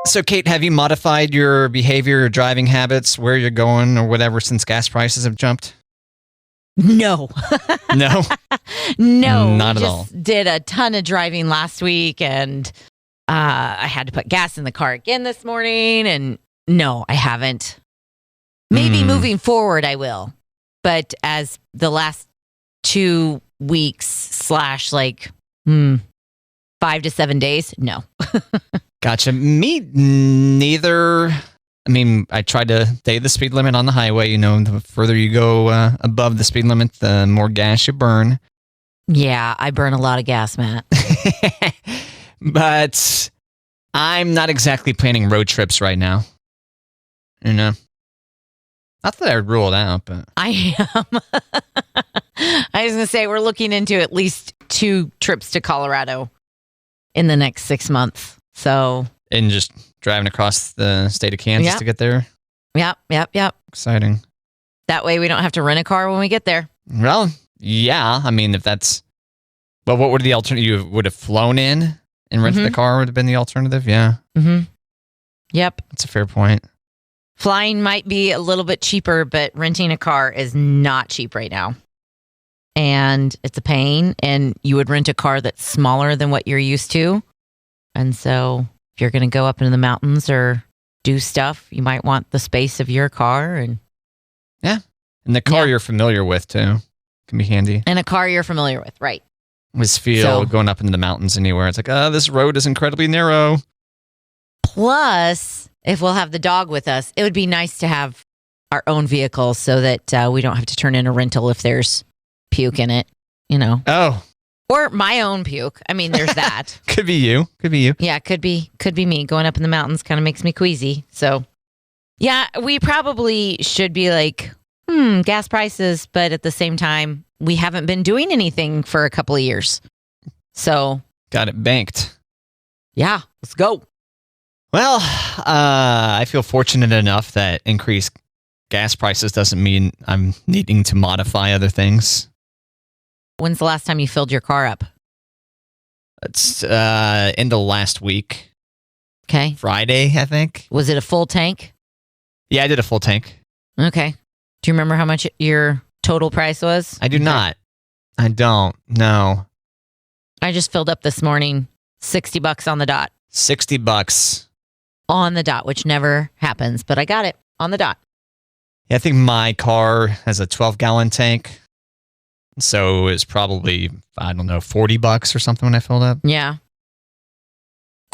So, Kate, have you modified your behavior, your driving habits, where you're going or whatever since gas prices have jumped? No. No? No. Not at all. Did a ton of driving last week, and I had to put gas in the car again this morning, and no, I haven't. Maybe moving forward I will. But as the last 2 weeks / 5 to 7 days, no. Gotcha. Me neither. I mean, I tried to stay the speed limit on the highway. You know, the further you go above the speed limit, the more gas you burn. Yeah, I burn a lot of gas, Matt. But I'm not exactly planning road trips right now. You know? Not that I would rule it out, but... I am. I was going to say, we're looking into at least 2 trips to Colorado in the next 6 months. So... And just driving across the state of Kansas to get there? Yep. Exciting. That way we don't have to rent a car when we get there. Well, yeah. I mean, if that's... Well, what would the alternative? You would have flown in and rented the car would have been the alternative? Yeah. Mm-hmm. Yep. That's a fair point. Flying might be a little bit cheaper, but renting a car is not cheap right now. And it's a pain. And you would rent a car that's smaller than what you're used to. And so if you're going to go up into the mountains or do stuff, you might want the space of your car. And And the car you're familiar with, too. Can be handy. And a car you're familiar with, right. Always feel going up into the mountains anywhere. It's like, this road is incredibly narrow. Plus, if we'll have the dog with us, it would be nice to have our own vehicle so that we don't have to turn in a rental if there's puke in it, you know. Oh. Or my own puke. I mean, there's that. Could be you. Yeah, could be me. Going up in the mountains kind of makes me queasy. So, yeah, we probably should be like, gas prices. But at the same time, we haven't been doing anything for a couple of years. So. Got it banked. Yeah, let's go. Well, I feel fortunate enough that increased gas prices doesn't mean I'm needing to modify other things. When's the last time you filled your car up? It's into last week. Okay. Friday, I think. Was it a full tank? Yeah, I did a full tank. Okay. Do you remember how much your total price was? I do not. I don't. No. I just filled up this morning. $60 on the dot. $60. On the dot, which never happens, but I got it on the dot. Yeah, I think my car has a 12-gallon tank. So it's probably, I don't know, $40 or something when I filled up. Yeah.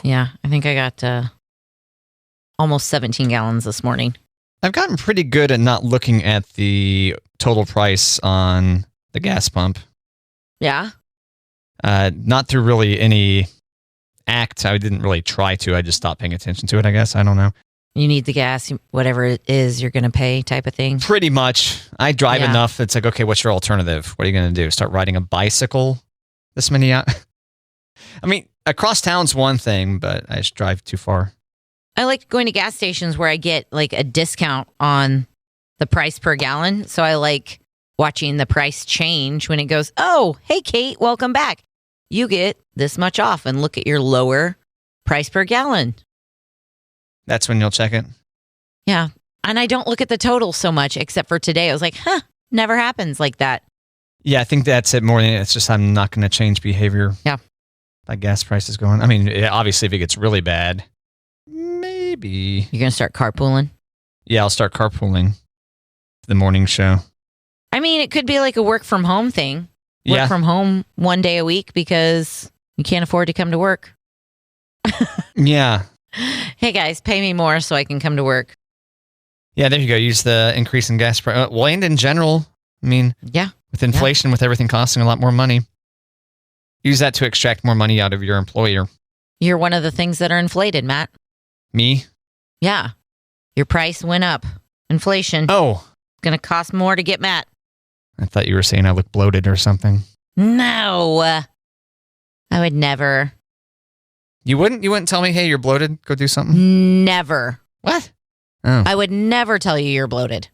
Yeah, I think I got almost 17 gallons this morning. I've gotten pretty good at not looking at the total price on the gas pump. Yeah? Not through really any act. I didn't really try to. I just stopped paying attention to it, I guess. I don't know. You need the gas, whatever it is you're going to pay type of thing? Pretty much. I drive enough. It's like, okay, what's your alternative? What are you going to do? Start riding a bicycle this many hours? I mean, across town's one thing, but I just drive too far. I like going to gas stations where I get like a discount on the price per gallon. So I like watching the price change when it goes, oh, hey, Kate, welcome back. You get this much off and look at your lower price per gallon. That's when you'll check it? Yeah. And I don't look at the total so much, except for today. I was like, never happens like that. Yeah, I think that's it more than it's just I'm not going to change behavior. Yeah. By gas prices going. I mean, obviously, if it gets really bad, maybe. You're going to start carpooling? Yeah, I'll start carpooling the morning show. I mean, it could be like a work from home thing. Work from home one day a week because you can't afford to come to work. Yeah. Hey guys, pay me more so I can come to work. Yeah, there you go. Use the increase in gas price. Well, and in general, I mean, with inflation, with everything costing a lot more money, use that to extract more money out of your employer. You're one of the things that are inflated, Matt. Me? Yeah. Your price went up. Inflation. Oh. It's going to cost more to get Matt. I thought you were saying I look bloated or something. No. I would never. You wouldn't? You wouldn't tell me, hey, you're bloated? Go do something? Never. What? Oh. I would never tell you you're bloated.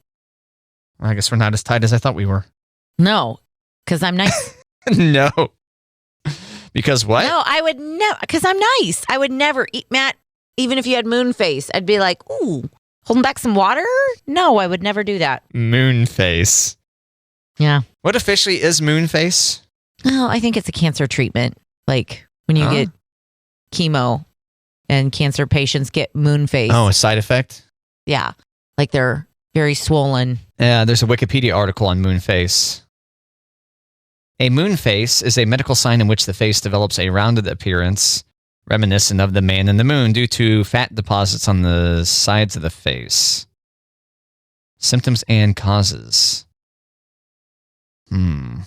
Well, I guess we're not as tight as I thought we were. No, because I'm nice. No. Because what? No, I would never, because I'm nice. I would never eat, Matt, even if you had moon face, I'd be like, ooh, holding back some water? No, I would never do that. Moon face. Yeah. What officially is moon face? Oh, I think it's a cancer treatment. Like when you get chemo and cancer patients get moon face. Oh, a side effect? Yeah. Like they're very swollen. Yeah, there's a Wikipedia article on moon face. A moon face is a medical sign in which the face develops a rounded appearance, reminiscent of the man in the moon, due to fat deposits on the sides of the face. Symptoms and causes. Moon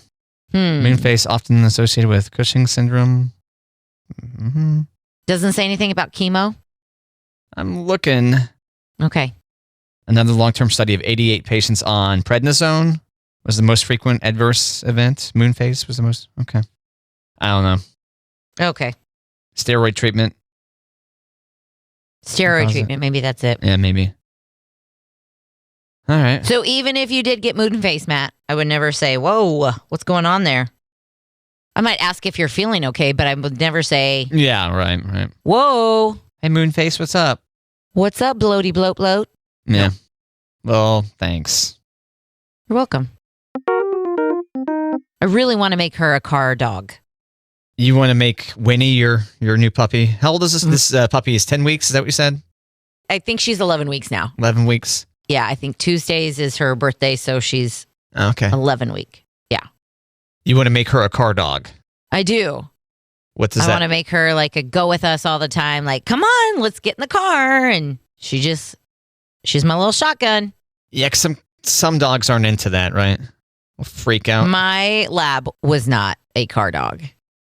face often associated with Cushing syndrome. Mm-hmm. Doesn't say anything about chemo? I'm looking. Okay. Another long-term study of 88 patients on prednisone was the most frequent adverse event. Moon face was the most. Okay. I don't know. Okay. Steroid treatment. Maybe that's it. Yeah, maybe. All right. So even if you did get moon face, Matt, I would never say, whoa, what's going on there? I might ask if you're feeling okay, but I would never say, yeah, right. Whoa. Hey, moon face, what's up? What's up, bloaty bloat bloat? Yeah. Well, thanks. You're welcome. I really want to make her a car dog. You want to make Winnie your new puppy? How old is this? This puppy is 10 weeks. Is that what you said? I think she's 11 weeks now. 11 weeks? Yeah, I think Tuesdays is her birthday, so she's 11 week. Yeah. You want to make her a car dog? I do. What does that? I want to make her like a go with us all the time. Like, come on, let's get in the car. And she's my little shotgun. Yeah, some dogs aren't into that, right? We'll freak out. My lab was not a car dog.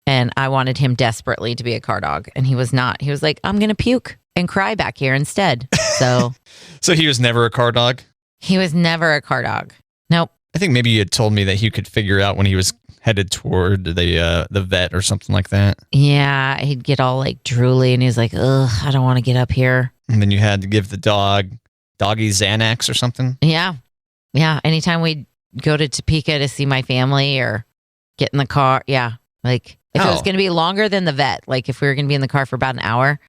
And I wanted him desperately to be a car dog. And he was not. He was like, I'm going to puke and cry back here instead. So So he was never a car dog? He was never a car dog. Nope. I think maybe you had told me that he could figure out when he was headed toward the vet or something like that. Yeah, he'd get all like drooly and he's like, ugh, I don't want to get up here. And then you had to give the doggy Xanax or something? Yeah. Yeah. Anytime we'd go to Topeka to see my family or get in the car. Yeah. Like if it was going to be longer than the vet, like if we were going to be in the car for about an hour,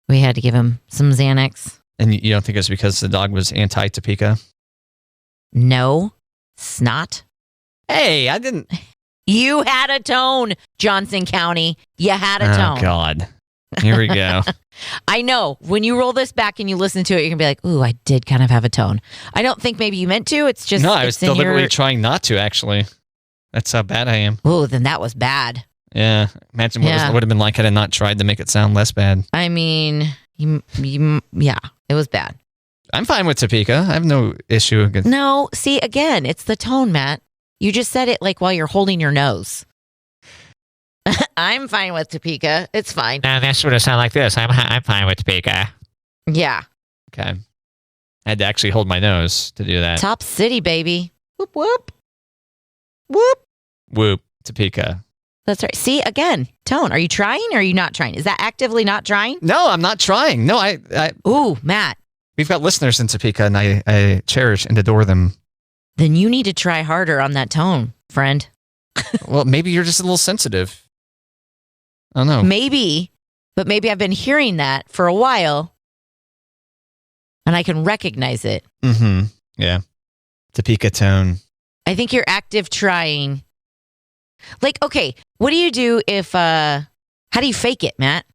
we had to give him some Xanax. And you don't think it's because the dog was anti-Topeka? No. Snot. Hey, I didn't. You had a tone, Johnson County. You had a tone. Oh, God. Here we go. I know. When you roll this back and you listen to it, you're going to be like, ooh, I did kind of have a tone. I don't think maybe you meant to. It's just. No, I was deliberately trying not to, actually. That's how bad I am. Oh, then that was bad. Yeah. Imagine what it would have been like had I not tried to make it sound less bad. I mean, yeah, it was bad. I'm fine with Topeka. I have no issue against. No, see, again, it's the tone, Matt. You just said it like while you're holding your nose. I'm fine with Topeka. It's fine. No, that should have sounded like this. I'm fine with Topeka. Yeah. Okay. I had to actually hold my nose to do that. Top city, baby. Whoop, whoop. Whoop. Whoop. Topeka. That's right. See, again, tone. Are you trying or are you not trying? Is that actively not trying? No, I'm not trying. No, Ooh, Matt. We've got listeners in Topeka, and I cherish and adore them. Then you need to try harder on that tone, friend. Well, maybe you're just a little sensitive. I don't know. Maybe, but maybe I've been hearing that for a while, and I can recognize it. Mm-hmm. Yeah. Topeka tone. I think you're active trying. Like, okay, what do you do if, how do you fake it, Matt?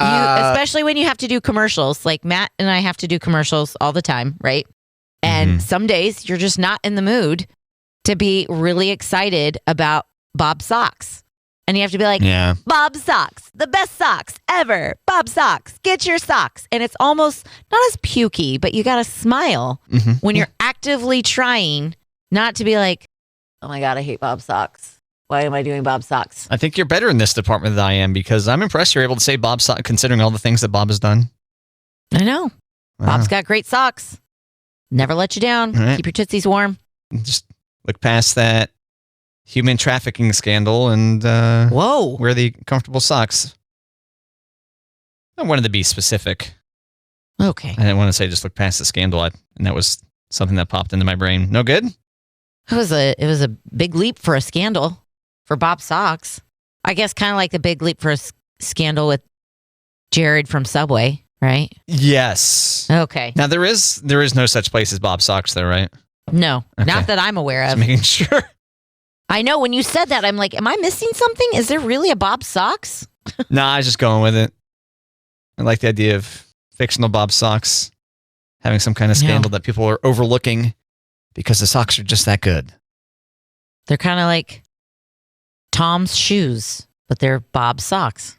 Especially when you have to do commercials. Like Matt and I have to do commercials all the time, right? And some days you're just not in the mood to be really excited about Bob Socks. And you have to be like, Bob Socks, the best socks ever. Bob Socks, get your socks. And it's almost not as pukey, but you got to smile when you're actively trying not to be like, oh my God, I hate Bob Socks. Why am I doing Bob Socks? I think you're better in this department than I am because I'm impressed you're able to say Bob Socks considering all the things that Bob has done. I know. Wow. Bob's got great socks. Never let you down. Right. Keep your tootsies warm. Just look past that human trafficking scandal and wear the comfortable socks. I wanted to be specific. Okay. I didn't want to say just look past the scandal, and that was something that popped into my brain. No good? It was a big leap for a scandal for Bob Socks. I guess kind of like the big leap for a scandal with Jared from Subway, right? Yes. Okay. Now there is no such place as Bob Socks, though, right? No, Okay. not that I'm aware Just of. making sure. I know when you said that, I'm like, am I missing something? Is there really a Bob Socks? Nah, I was just going with it. I like the idea of fictional Bob Socks having some kind of scandal that people are overlooking because the socks are just that good. They're kind of like Tom's shoes, but they're Bob Socks.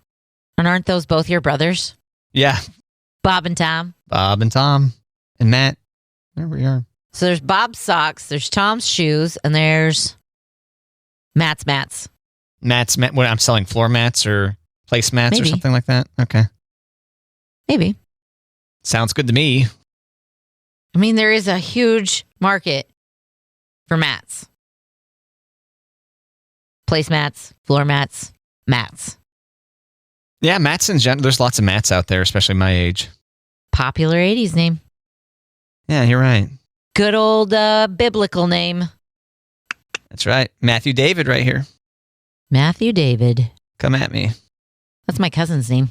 And aren't those both your brothers? Yeah. Bob and Tom? Bob and Tom and Matt. There we are. So there's Bob's socks, there's Tom's shoes, and there's Matt's. What, I'm selling floor mats or placemats or Maybe. something like that? Okay. Maybe. Sounds good to me. I mean, there is a huge market for mats. Placemats, floor mats, mats. Yeah, mats in general. There's lots of mats out there, especially my age. Popular 80s name. Yeah, you're right. Good old biblical name. That's right. Matthew David right here. Matthew David. Come at me. That's my cousin's name.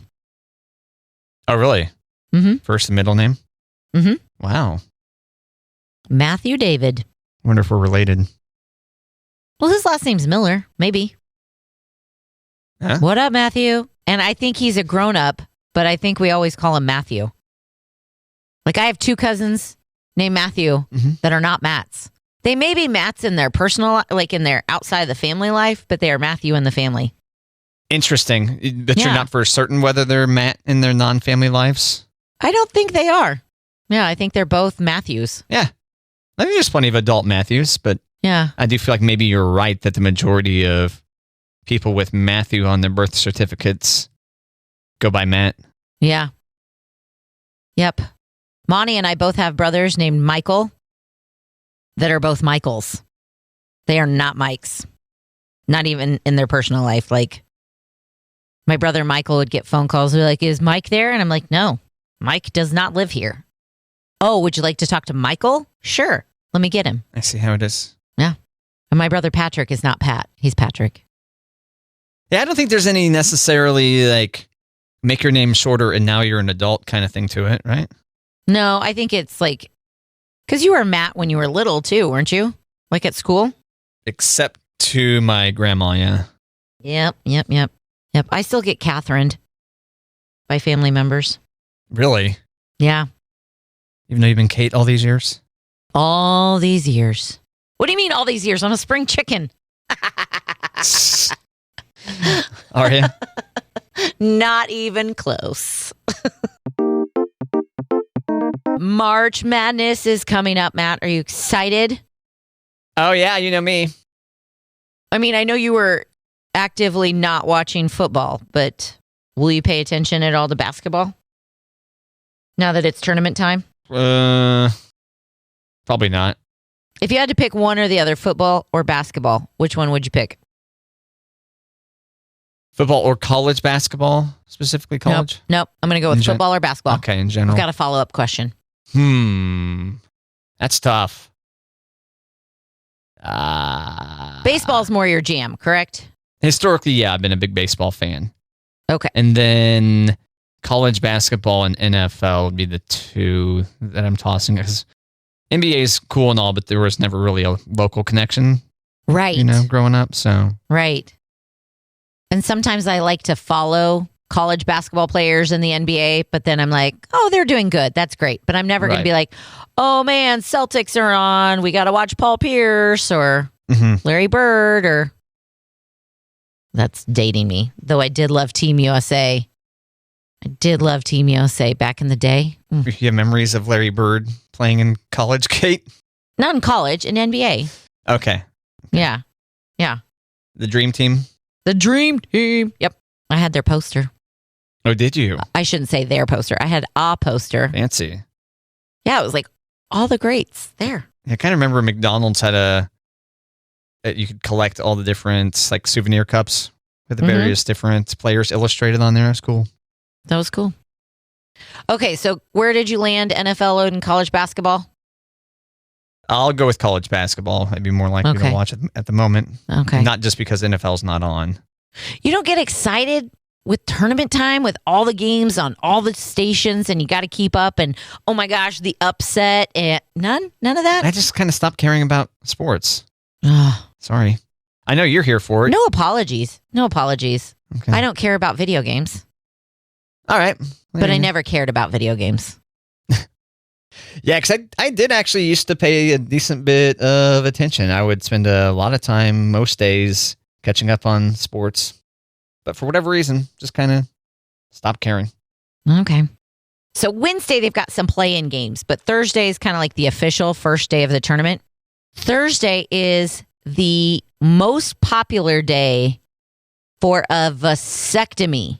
Oh, really? Mm-hmm. First and middle name? Mm-hmm. Wow. Matthew David. Wonder if we're related. Well, his last name's Miller. Maybe. Huh? What up, Matthew? And I think he's a grown-up, but I think we always call him Matthew. Like, I have two cousins named Matthew that are not Matts. They may be Matts in their personal, like in their outside of the family life, but they are Matthew in the family. Interesting. But you're Yeah. not for certain whether they're Matt in their non-family lives? I don't think they are. Yeah, I think they're both Matthews. Yeah. I think there's plenty of adult Matthews, but Yeah. I do feel like maybe you're right that the majority of people with Matthew on their birth certificates go by Matt. Yeah. Yep. Monty and I both have brothers named Michael that are both Michaels. They are not Mikes. Not even in their personal life. Like, my brother Michael would get phone calls. They're like, is Mike there? And I'm like, no, Mike does not live here. Oh, would you like to talk to Michael? Sure. Let me get him. I see how it is. Yeah. And my brother Patrick is not Pat. He's Patrick. Yeah, I don't think there's any necessarily like make your name shorter and now you're an adult kind of thing to it, right? No, I think it's like, because you were Matt when you were little too, weren't you? Like at school? Except to my grandma, yeah. Yep. I still get Catherined by family members. Really? Yeah. Even though you've been Kate all these years? All these years. What do you mean all these years? I'm a spring chicken. Are you? Not even close. March Madness is coming up, Matt. Are you excited? Oh, yeah, you know me. I mean, I know you were actively not watching football, but will you pay attention at all to basketball now that it's tournament time? Probably not. If you had to pick one or the other, football or basketball, which one would you pick? Football or college basketball? Specifically college? Nope. I'm going to go with football or basketball. Okay, in general. I've got a follow-up question. That's tough. Baseball's more your jam, correct? Historically, yeah, I've been a big baseball fan. Okay. And then college basketball and NFL would be the two that I'm tossing. Because NBA is cool and all, but there was never really a local connection, Right. growing up. So Right. And sometimes I like to follow college basketball players in the NBA, but then I'm like, oh, they're doing good. That's great. But I'm never going Right. to be like, oh man, Celtics are on. We got to watch Paul Pierce or Larry Bird or... That's dating me. Though I did love Team USA. I did love Team USA back in the day. You have memories of Larry Bird playing in college, Kate? Not in college, in NBA. Okay. Yeah. The Dream Team? The Dream Team. Yep. I had their poster. Oh, did you? I shouldn't say their poster. I had a poster. Fancy. Yeah, it was like all the greats there. I kind of remember McDonald's had you could collect all the different like souvenir cups with the various different players illustrated on there. That's cool. That was cool. Okay, so where did you land NFL and college basketball? I'll go with college basketball. I'd be more likely to watch it at the moment. Okay. Not just because NFL's not on. You don't get excited with tournament time with all the games on all the stations and you got to keep up and, oh my gosh, the upset and none of that? I just kind of stopped caring about sports. Ugh. Sorry. I know you're here for it. No apologies. Okay. I don't care about video games. All right. But I never cared about video games. Yeah, because I did actually used to pay a decent bit of attention. I would spend a lot of time most days catching up on sports. But for whatever reason, just kind of stopped caring. Okay. So Wednesday, they've got some play-in games, but Thursday is kind of like the official first day of the tournament. Thursday is the most popular day for a vasectomy.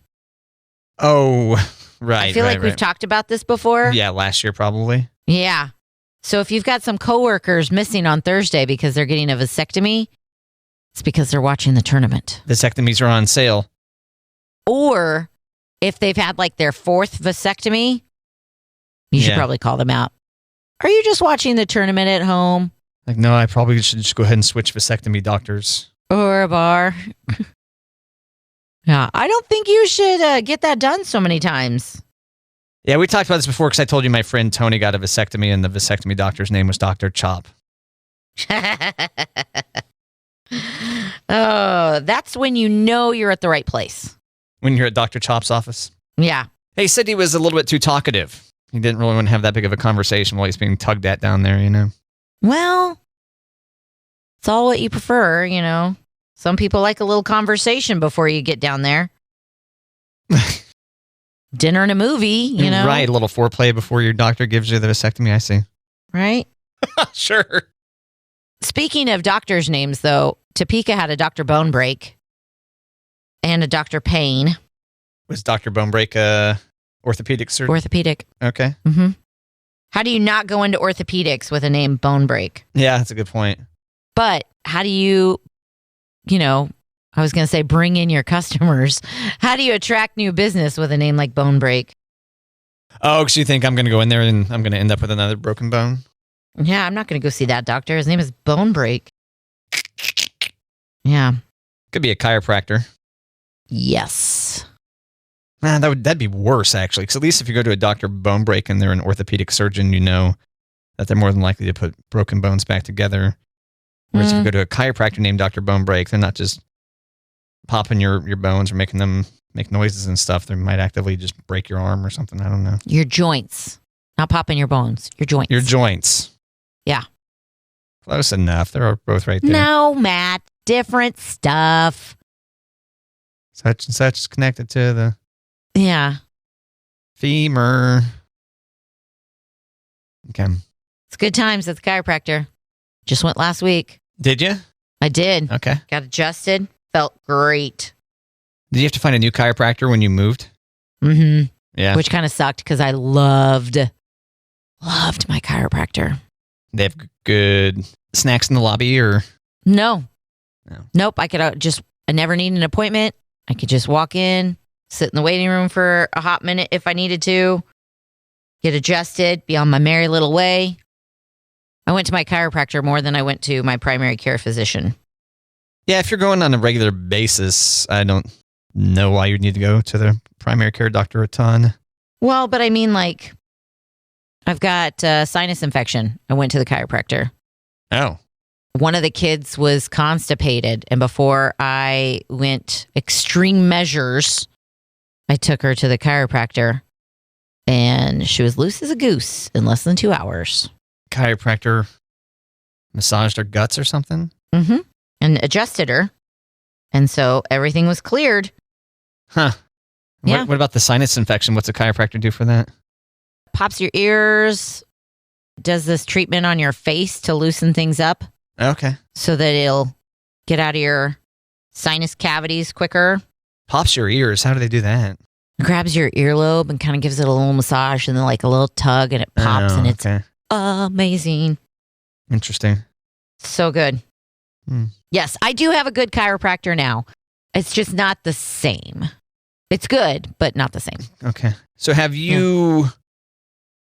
Oh, right. I feel like we've talked about this before. Yeah, last year probably. Yeah. So if you've got some coworkers missing on Thursday because they're getting a vasectomy, it's because they're watching the tournament. Vasectomies are on sale. Or if they've had like their fourth vasectomy, you should probably call them out. Are you just watching the tournament at home? Like, no, I probably should just go ahead and switch vasectomy doctors. Or a bar. Yeah, I don't think you should get that done so many times. Yeah, we talked about this before because I told you my friend Tony got a vasectomy and the vasectomy doctor's name was Dr. Chop. Oh, that's when you know you're at the right place. When you're at Dr. Chop's office? Yeah. He said he was a little bit too talkative. He didn't really want to have that big of a conversation while he's being tugged at down there, you know? Well, it's all what you prefer, you know? Some people like a little conversation before you get down there. Dinner and a movie, you know? Right, a little foreplay before your doctor gives you the vasectomy, I see. Right? Sure. Speaking of doctors' names, though, Topeka had a Dr. Bonebreak and a Dr. Payne. Was Dr. Bonebreak orthopedic surgeon? Orthopedic. Okay. Mm-hmm. How do you not go into orthopedics with a name Bonebreak? Yeah, that's a good point. But how do you, I was going to say bring in your customers. How do you attract new business with a name like Bonebreak? Oh, because you think I'm going to go in there and I'm going to end up with another broken bone? Yeah, I'm not going to go see that doctor. His name is Bonebreak. Yeah. Could be a chiropractor. Yes. Man, that'd be worse, actually. Because at least if you go to a Dr. Bonebreak and they're an orthopedic surgeon, you know that they're more than likely to put broken bones back together. Whereas if you go to a chiropractor named Dr. Bonebreak, they're not just popping your bones or making them make noises and stuff. They might actively just break your arm or something. I don't know. Your joints. Not popping your bones. Your joints. Your joints. Yeah. Close enough. They're both right there. No, Matt. Different stuff. Such and such is connected to the femur. Okay. It's good times at the chiropractor. Just went last week. Did you? I did. Okay. Got adjusted. Felt great. Did you have to find a new chiropractor when you moved? Mm-hmm. Yeah. Which kind of sucked because I loved my chiropractor. They have good snacks in the lobby or? No. No. Nope. I could I never need an appointment. I could just walk in, sit in the waiting room for a hot minute if I needed to, get adjusted, be on my merry little way. I went to my chiropractor more than I went to my primary care physician. Yeah, if you're going on a regular basis, I don't know why you'd need to go to the primary care doctor a ton. Well, but I mean, like, I've got sinus infection. I went to the chiropractor. Oh. One of the kids was constipated, and before I went extreme measures, I took her to the chiropractor, and she was loose as a goose in less than 2 hours. Chiropractor massaged her guts or something? Mm-hmm. And adjusted her, and so everything was cleared. Huh. Yeah. What about the sinus infection? What's a chiropractor do for that? Pops your ears, does this treatment on your face to loosen things up. Okay. So that it'll get out of your sinus cavities quicker. Pops your ears. How do they do that? Grabs your earlobe and kind of gives it a little massage and then like a little tug and it pops and it's amazing. Interesting. So good. Yes, I do have a good chiropractor now. It's just not the same. It's good, but not the same. Okay. So have you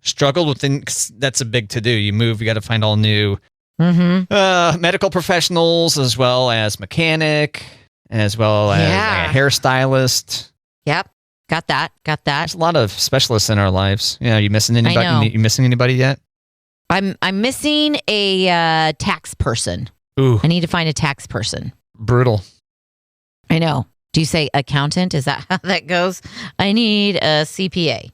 struggled with things? That's a big to-do. You move, you got to find all new Mm-hmm. Medical professionals, as well as mechanic, as well as Yeah. a hairstylist. Yep. Got that. There's a lot of specialists in our lives. Yeah, you missing know. anybody? You missing anybody yet? I'm missing a tax person. Ooh, I need to find a tax person. brutal. I know. Do you say accountant? Is that how that goes? I need a CPA.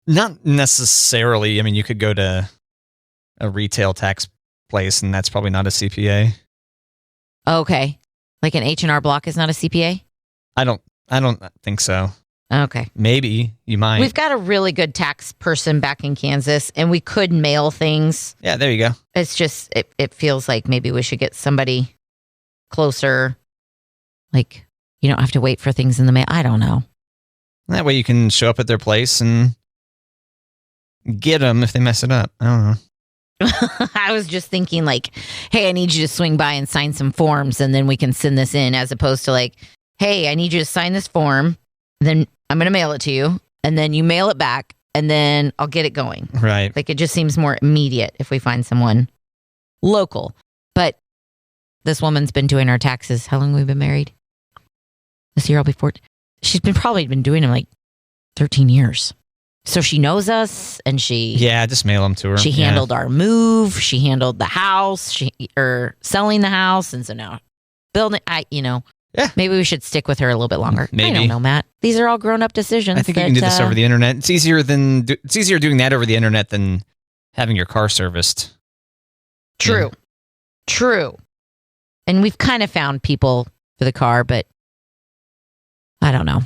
Not necessarily. I mean, you could go to a retail tax place, and that's probably not a CPA. Okay. Like an H&R Block is not a CPA? I don't think so. Okay. Maybe you might. We've got a really good tax person back in Kansas, and we could mail things. Yeah, there you go. It's just, it feels like maybe we should get somebody closer. Like, you don't have to wait for things in the mail. I don't know. That way you can show up at their place and get them if they mess it up. I don't know. I was just thinking like, hey, I need you to swing by and sign some forms, and then we can send this in, as opposed to like, hey, I need you to sign this form, then I'm going to mail it to you, and then you mail it back, and then I'll get it going. Right. Like, it just seems more immediate if we find someone local. But this woman's been doing our taxes. How long have we been married? This year I'll be 14. She's probably been doing them like 13 years. So she knows us, and Yeah, just mail them to her. she handled our move. She handled the house, or selling the house. And so now building, Yeah. maybe we should stick with her a little bit longer. I Maybe. don't know, Matt. These are all grown up decisions. I think you can do this over the internet. It's easier doing that over the internet than having your car serviced. True. And we've kind of found people for the car, but I don't know.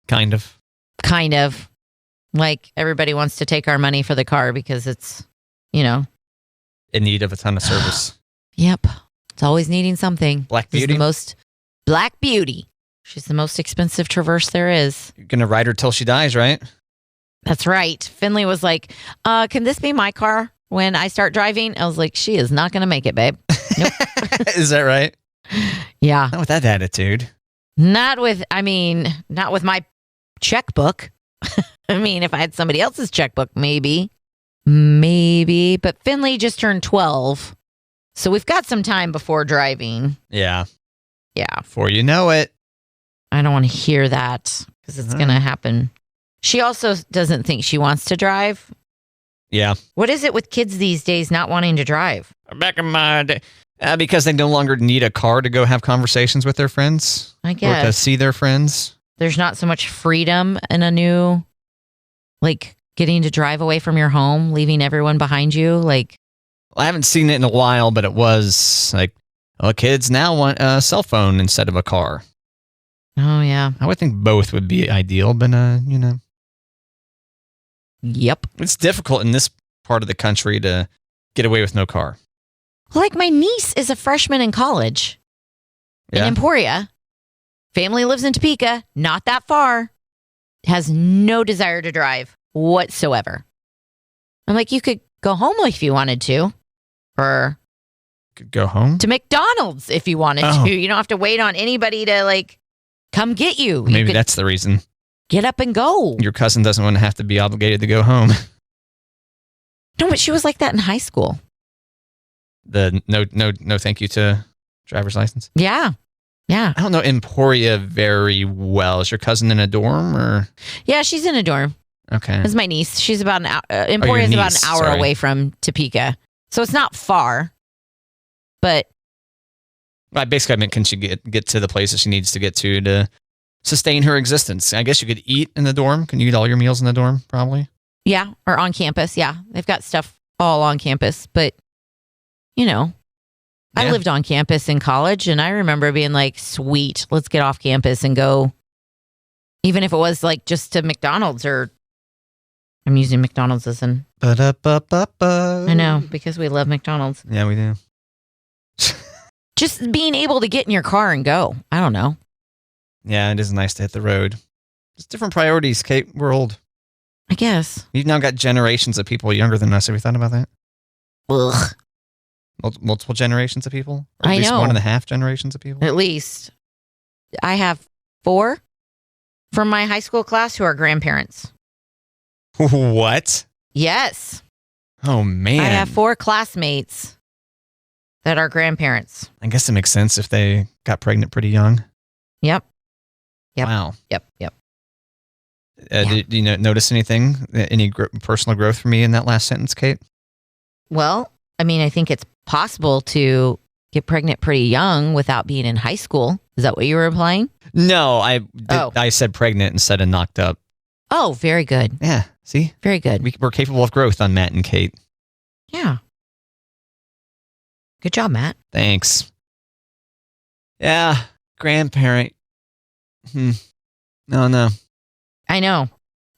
Kind of. Like, everybody wants to take our money for the car because it's, In need of a ton of service. Yep. It's always needing something. Black This is Beauty. Black Beauty. She's the most expensive Traverse there is. You're going to ride her till she dies, right? That's right. Finley was like, can this be my car when I start driving? I was like, she is not going to make it, babe. Nope. Is that right? Yeah. Not with that attitude. Not with my checkbook. I mean, if I had somebody else's checkbook, maybe. But Finley just turned 12. So we've got some time before driving. Yeah. Yeah. Before you know it. I don't want to hear that because it's going to happen. She also doesn't think she wants to drive. Yeah. What is it with kids these days not wanting to drive? Back in my day. Because they no longer need a car to go have conversations with their friends. I Or to guess. see their friends. There's not so much freedom in a new, like, getting to drive away from your home, leaving everyone behind you. Like, Well, I haven't seen it in a while, but it was like, kids now want a cell phone instead of a car. oh, yeah. I would think both would be ideal, but, Yep. it's difficult in this part of the country to get away with no car. Like, my niece is a freshman in college in Yeah. Emporia. Family lives in Topeka, not that far. Has no desire to drive whatsoever. I'm like, you could go home if you wanted to, or Could go home. to McDonald's if you wanted Oh. to. You don't have to wait on anybody to, like, come get you. You Maybe could that's the reason. get up and go. Your cousin doesn't want to have to be obligated to go home. No, but she was like that in high school. The no thank you to driver's license. Yeah. Yeah. I don't know Emporia very well. Is your cousin in a dorm or? Yeah, she's in a dorm. Okay. It's my niece. She's about an hour. Emporia is about an niece, hour sorry. away from Topeka. So it's not far. But I meant, can she get to the places she needs to get to sustain her existence? I guess you could eat in the dorm. Can you eat all your meals in the dorm? Probably. yeah, or on campus. Yeah, they've got stuff all on campus. But, I Yeah. lived on campus in college, and I remember being like, sweet, let's get off campus and go. Even if it was like just to McDonald's, or I'm using McDonald's as an, Ba-da-ba-ba-ba. I know, because we love McDonald's. Yeah, we do. Just being able to get in your car and go. I don't know. Yeah, it is nice to hit the road. It's different priorities, Kate. We're old. I guess. You've now got generations of people younger than us. Have you thought about that? Ugh. Multiple generations of people? Or at I least know. 1.5 generations of people? At least. I have 4 from my high school class who are grandparents. What? Yes. Oh, man. I have 4 classmates that are grandparents. I guess it makes sense if they got pregnant pretty young. Yep. Wow. Yep. Did you notice anything, any personal growth for me in that last sentence, Kate? Well, I mean, I think it's possible to get pregnant pretty young without being in high school. Is that what you were implying? No, I said pregnant instead of knocked up. Oh, very good. Yeah, see? Very good. We're capable of growth on Matt and Kate. Yeah. Good job, Matt. Thanks. Yeah, grandparent. No. I know.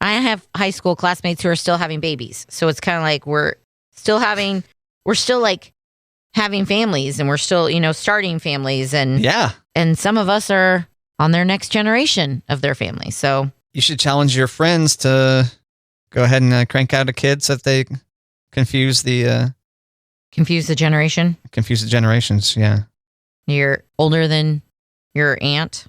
I have high school classmates who are still having babies. So it's kind of like we're still like having families, and we're still, starting families, and Yeah. And some of us are on their next generation of their family. So You should challenge your friends to go ahead and crank out a kid so that they confuse the generations. Yeah. You're older than your aunt,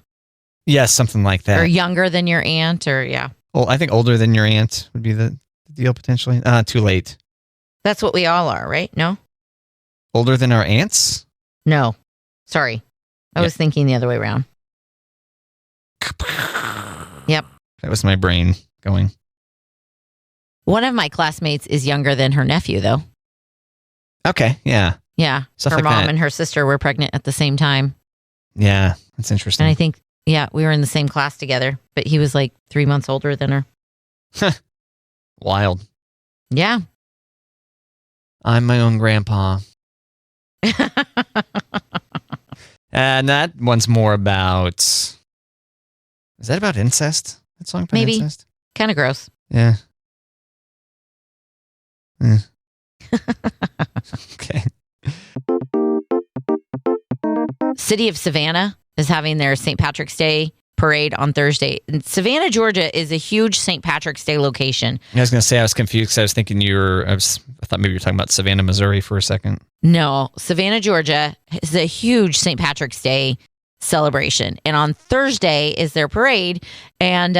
Yes, something like that. or younger than your aunt, or yeah. Well, I think older than your aunt would be the deal potentially. Too late. That's what we all are, right? No? Older than our aunts? No. Sorry. I was thinking the other way around. Yep. That was my brain going. One of my classmates is younger than her nephew, though. Okay, yeah. Yeah. Stuff her like mom that. and her sister were pregnant at the same time. Yeah, that's interesting. And I think, we were in the same class together, but he was like 3 months older than her. Wild. Yeah. I'm my own grandpa. And that one's more about... Is that about incest? That song about Maybe. incest? Kind of gross. Yeah. Okay. City of Savannah is having their St. Patrick's Day parade on Thursday. And Savannah, Georgia is a huge St. Patrick's Day location. I was going to say I was confused because I was thinking I thought maybe you were talking about Savannah, Missouri for a second. No, Savannah, Georgia is a huge St. Patrick's Day celebration. And on Thursday is their parade. And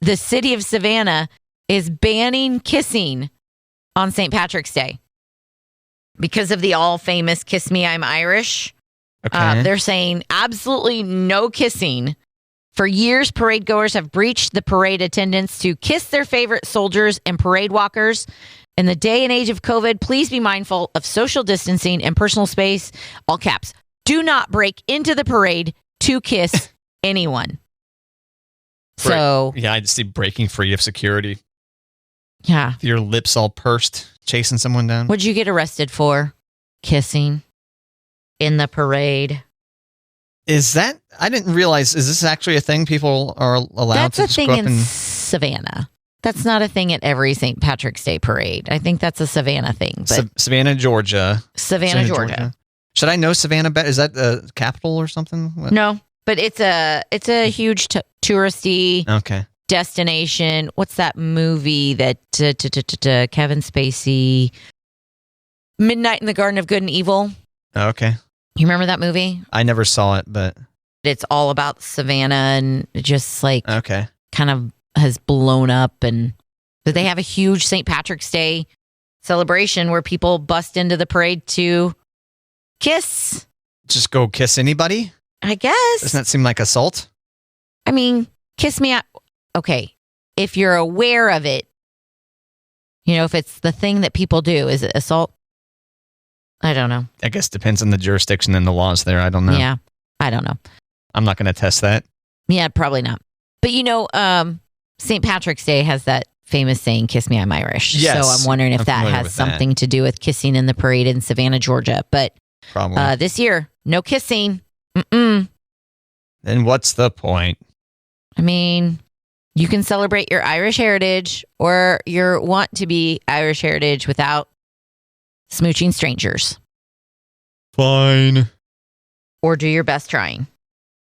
the city of Savannah is banning kissing on St. Patrick's Day because of the all famous Kiss Me, I'm Irish. Okay. They're saying absolutely no kissing. For years, parade goers have breached the parade attendants to kiss their favorite soldiers and parade walkers. In the day and age of COVID, please be mindful of social distancing and personal space. All caps. Do not break into the parade to kiss anyone. So, Yeah, I just see breaking free of security. yeah. Your lips all pursed, chasing someone down. What'd you get arrested for? Kissing in the parade. Is that? I didn't realize. Is this actually a thing people are allowed That's to a just thing go up in and... Savannah. That's not a thing at every St. Patrick's Day parade. I think that's a Savannah thing. But Savannah, Georgia. Savannah, Georgia. Should I know Savannah better? Is that the capital or something? What? No, but it's a huge touristy Okay. destination. What's that movie that Kevin Spacey, Midnight in the Garden of Good and Evil? Okay. You remember that movie? I never saw it, but It's all about Savannah and just like okay. kind of has blown up. But they have a huge St. Patrick's Day celebration where people bust into the parade to kiss, Just go kiss anybody? I guess. Doesn't that seem like assault? I mean, kiss me. Okay. If you're aware of it, if it's the thing that people do, is it assault? I don't know. I guess depends on the jurisdiction and the laws there. I don't know. Yeah. I don't know. I'm not going to test that. Yeah, probably not. But St. Patrick's Day has that famous saying, "Kiss me, I'm Irish." Yes, So I'm wondering if I'm that familiar has with something to do with kissing in the parade in Savannah, Georgia. But Probably. this year, no kissing. Mm-mm. Then what's the point? I mean, you can celebrate your Irish heritage or your want to be Irish heritage without smooching strangers. Fine. Or do your best trying.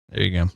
There you go.